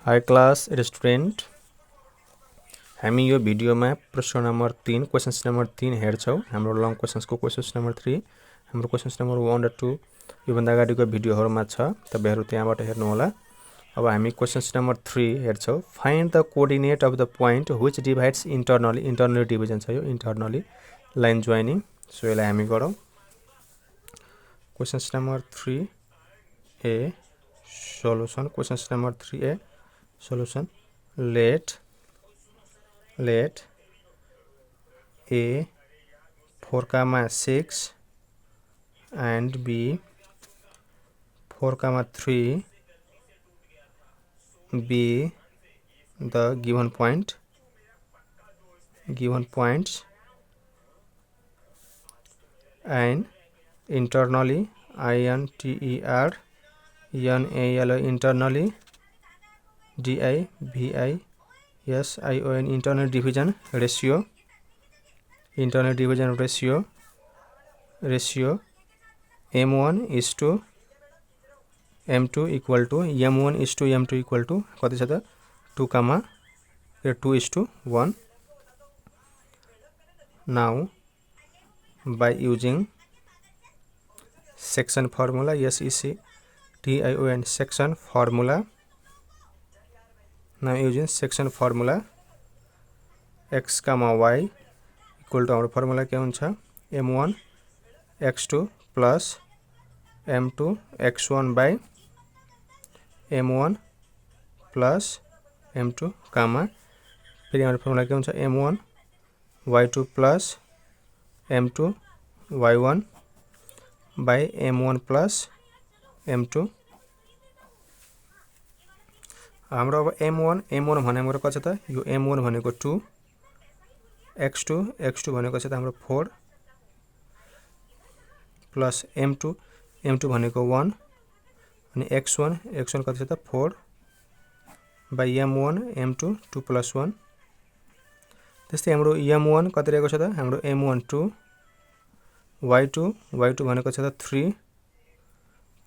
High class student, हामी यो भिडियोमा प्रश्न नम्बर 3 क्वेशन्स नम्बर 3 हेर्छौं। हाम्रो लङ क्वेशन्सको क्वेशन्स नम्बर 3, हाम्रो क्वेशन्स नम्बर 1 र 2 योभन्दा अगाडिको भिडियोहरुमा छ। तपाईहरु त्यहाँबाट हेर्नु होला। अब हामी क्वेशन्स नम्बर 3 हेर्छौं। Find the coordinate of the point which divides internally division छ यो इन्टरनली लाइन जोइनिङ। सो यसलाई हामी गरौँ। Questions number 3A solution. Questions number 3A solution. Let A 4,6 and B 4,3 be the given points and internally internally division internal division ratio m1 is to m2 equal to m1 is to m2 equal to कति छ त 2,1. Now by using section formula SECTION section formula, now using section formula x comma y equal to our formula के हुन्छ m1 x2 plus m2 x1 by m1 plus m2 comma फेरि हाम्रो formula के हुन्छ m1 y2 plus m2 y1 by m1 plus m2. हाम्रो अब m1 भनेको कति छ त यो m1 भनेको 2 x2 भनेको छ त हाम्रो 4 plus m2 भनेको 1 अनि x1 कति छ त 4 by m1 m2 2 plus 1. त्यस्तै हाम्रो m1 कति रहेको छ त हाम्रो m1 2 y2 भनेको छ त 3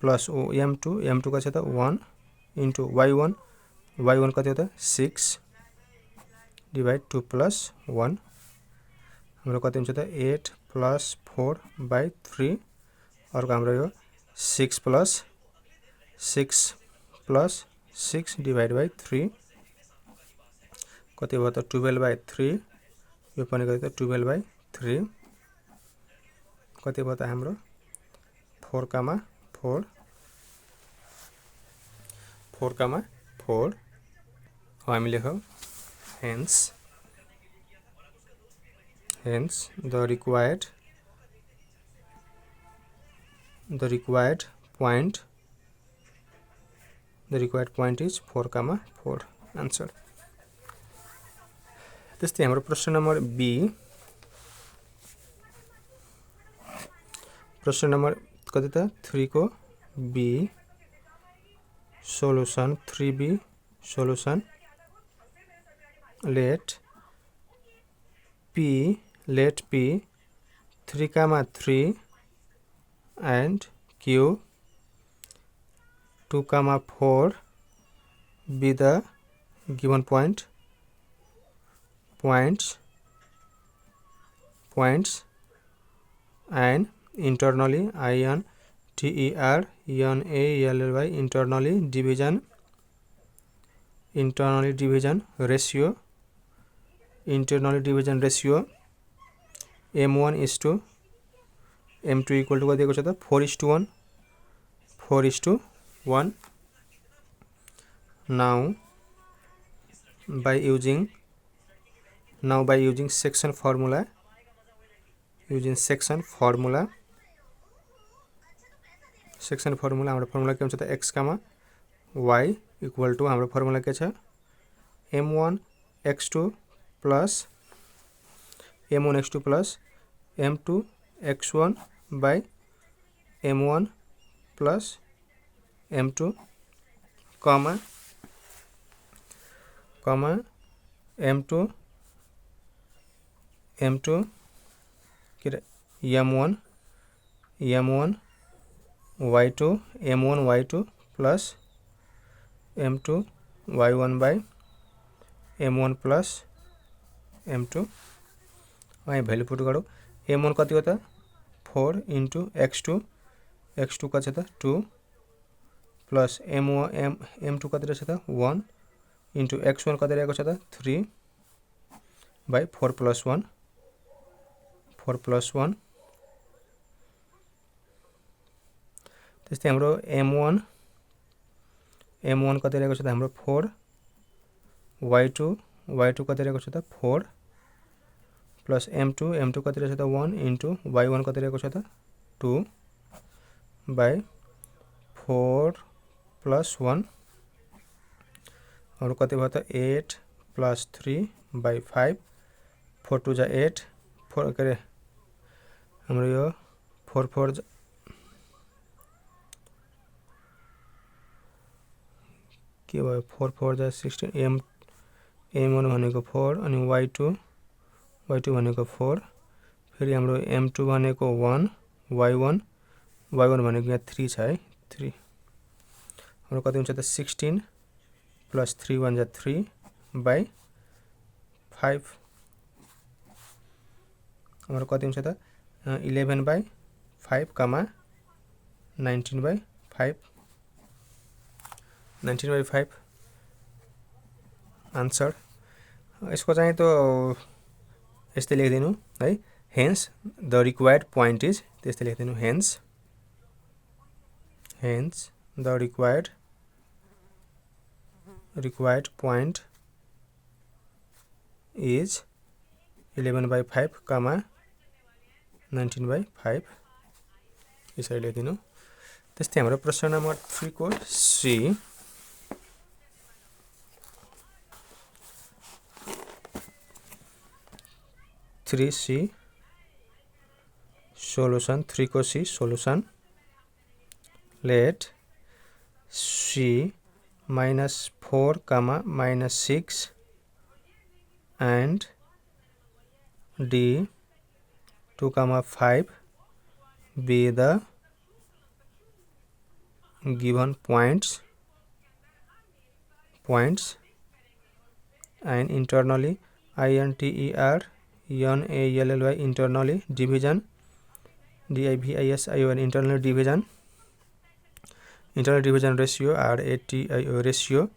plus m2 कति छ त 1 into y1 कति हो त 6 divide 2 plus 1 हाम्रो कति हुन्छ त 8 plus 4 by 3 अर्को हाम्रो यो 6 plus 6 divide by 3 कति भयो त 12 by 3 यो पनि कति त 12 by 3 कति भयो त हाम्रो 4,4 हामी लेखौं hence the required point is 4,4 answer. त्यस्तै हाम्रो प्रश्न नम्बर B, प्रश्न नम्बर कति त 3 को B solution 3B solution. Let P 3,3 and Q 2,4 be the given points and internally internally division ratio m1 is to m2 equal to कति दिएको छ त 4:1. Now by using section formula हाम्रो formula के हुन्छ त x comma y equal to हाम्रो formula के छ m1 x2 plus m2 x1 by m1 plus m2 comma m2 m1 y2 plus m2 y1 by m1 plus m2 वहाँ value put गरौँ m1 कति हो त 4 into x2 x2 कति छ त 2 plus m2 कति रहेछ त 1 into x1 कति रहेको छ त 3 by 4 plus 1 त्यस्तै हाम्रो m1 कति रहेको छ त हाम्रो 4 y2 कति रहेको छ त 4 plus m2 कति रहेछ त 1 into y1 कति रहेको छ त 2 by 4 plus 1 अरु कति भयो त 8 plus 3 by 5 4 2 जा 8 4 के रे हाम्रो यो 4 4 के भयो 4 4 जा 16 m1 भनेको 4 अनि y2 भनेको 4 फेरि हाम्रो m2 भनेको 1 y1 भनेको यहाँ 3 छ है 3 हाम्रो कति हुन्छ त 16 plus 3 1 जा 3 by 5 हाम्रो कति हुन्छ त 11 by 5 comma 19 by 5 19 by 5 answer यसको चाहिँ त यस्तै लेख्दिनु है hence the required point is त्यस्तै लेख्दिनु hence the required point is 11 by 5 comma 19 by 5 यसरी लेख्दिनु त्यस्तै हाम्रो प्रश्न नम्बर 3 को C 3C solution 3 को C solution let C minus 4 comma minus 6 and D 2 comma 5 be the given points and internally INTER NALLY internally division DIVISION internal division ratio RATIO ratio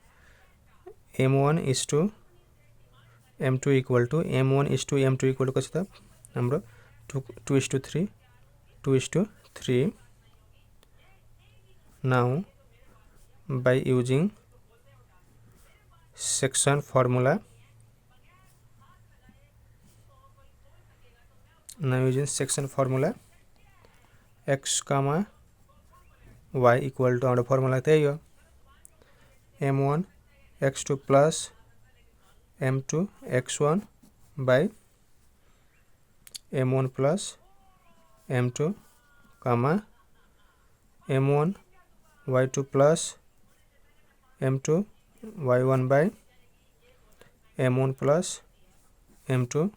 M1 is to M2 equal to M1 is to M2 equal to कति त हाम्रो 2:3 now by using section formula x comma y equal to हाम्रो formula त्यही हो m1 x2 plus m2 x1 by m1 plus m2 comma m1 y2 plus m2 y1 by m1 plus m2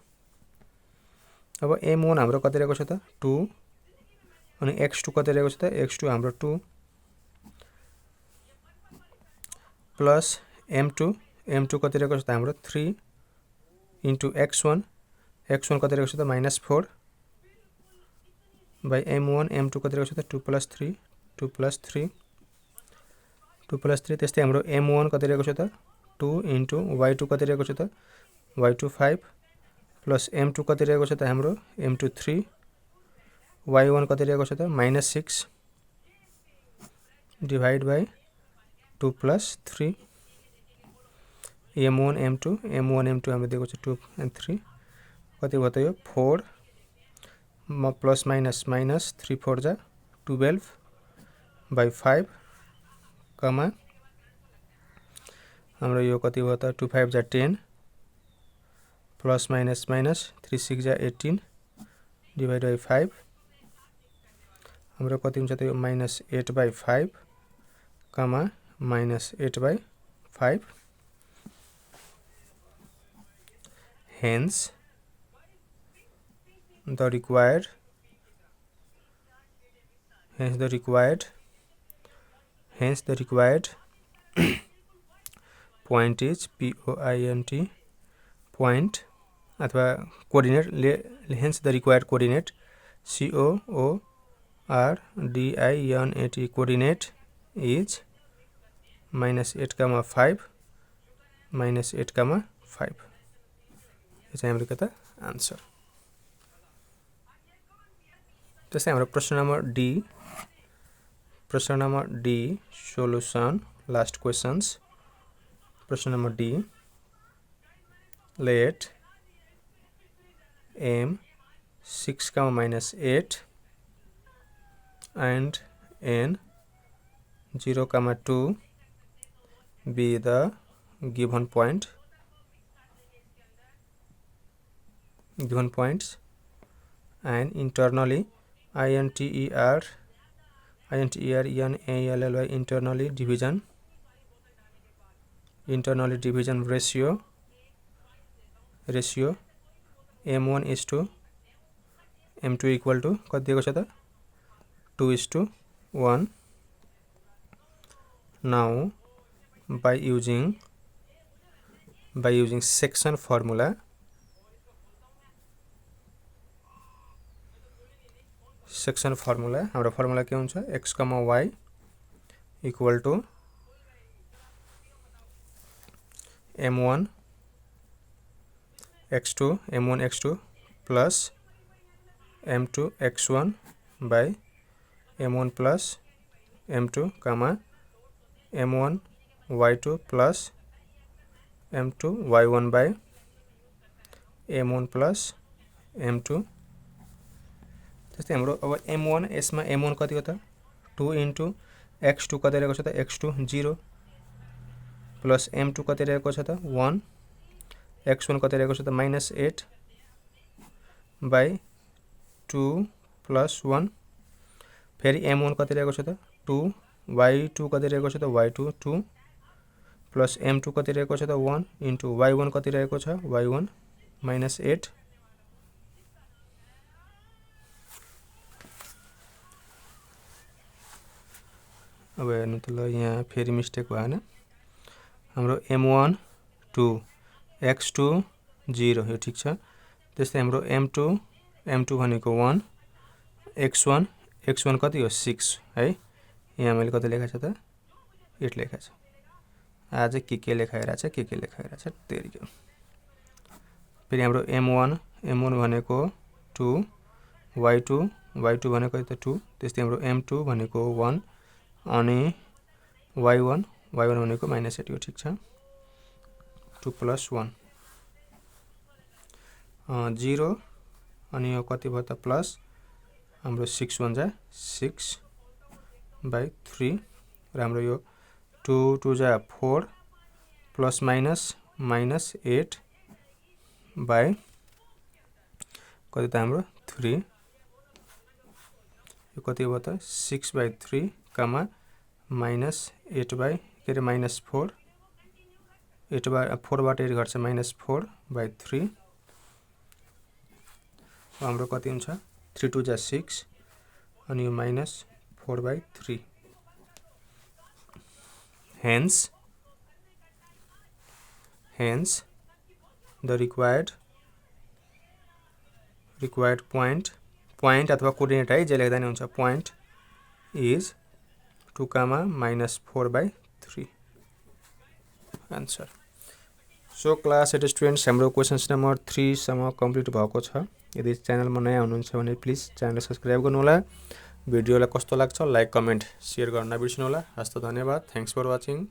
अब m1 हाम्रो कति रहेको छ त 2 अनि x2 कति रहेको छ त x2 हाम्रो 2 plus m2 कति रहेको छ त हाम्रो 3 into x1 कति रहेको छ त -4 by m2 कति रहेको छ त 2 plus 3 त्यस्तै हाम्रो m1 कति रहेको छ त 2 into y2 कति रहेको छ त y2 5 plus m2 कति रहेको छ त हाम्रो m2 3 y1 कति रहेको छ त -6 divide by 2 plus 3 m1 m2 हाम्रो दिएको छ 2 and 3 कति भयो त यो 4 plus minus 3 4 जा 12 by 5 कमा हाम्रो यो कति भयो त 2 5 जा 10 plus minus 3 6 जा 18 divide by 5 हाम्रो कति हुन्छ त यो -8 by 5 comma -8 by 5 hence the required point is point point अथवा coordinate, hence the required coordinate coordinate coordinate is -8,5 -8,5 यो चाहिँ हाम्रो कता आन्सर। त्यस्तै हाम्रो प्रश्न number D solution last questions. प्रश्न number D let m 6,-8 and n 0,2 be the given points and internally internally division ratio m1 is to m2 equal to कति दिएको छ त 2:1। now by using section formula हाम्रो formula के हुन्छ x, y equal to m1 x2 plus m2 x1 by m1 plus m2 m1 y2 plus m2 y1 by m1 plus m2। त्यस्तै हाम्रो अब m1 यसमा m1 कति हो त 2 into x2 कति रहेको छ त x2 0 plus m2 कति रहेको छ त 1 x1 कति रहेको छ त -8 by 2 plus 1 फेरि m1 कति रहेको छ त 2 y2 कति रहेको छ त y2 2 plus m2 कति रहेको छ त 1 into y1 कति रहेको छ y1 -8 अब हेर्नु त ल यहाँ फेरि मिस्टेक भएन हाम्रो m1 2 x2 0 यो ठीक छ। त्यस्तै हाम्रो m2 भनेको 1 x1 कति हो 6 है यहाँ मैले कति लेखेको छ त 8 लेखेको छ। आज के लेखाइरा छ तेरी के। फेरि हाम्रो m1 भनेको 2 y2 भनेको त 2 त्यस्तै हाम्रो m2 भनेको 1 अनि y1 भनेको -8 यो ठीक छ 2 plus 1 0 अनि यो कति भयो त प्लस हाम्रो 6 1 जा 6/3 र हाम्रो यो 2 2 जा 4 प्लस -8 बाइ कति त हाम्रो 3 यो कति भयो त 6/3 -8 के रे -4 4 बाट 8 घट्छ -4/3 हाम्रो कति हुन्छ 3 2 जा 6 अनि यो -4/3 hence the required point अथवा कोऑर्डिनेट है जे लेख्दा नि हुन्छ point is 2, -4/3 answer. So class 8 students हाम्रो क्वेशन्स नम्बर 3 सम्म कम्प्लिट भएको छ। यदि च्यानलमा नयाँ हुनुहुन्छ भने प्लिज च्यानल सब्स्क्राइब गर्नु होला। भिडियोलाई कस्तो लाग्छ लाइक कमेन्ट शेयर गर्न नबिर्सनु होला। हस्त धन्यवाद। Thanks for watching.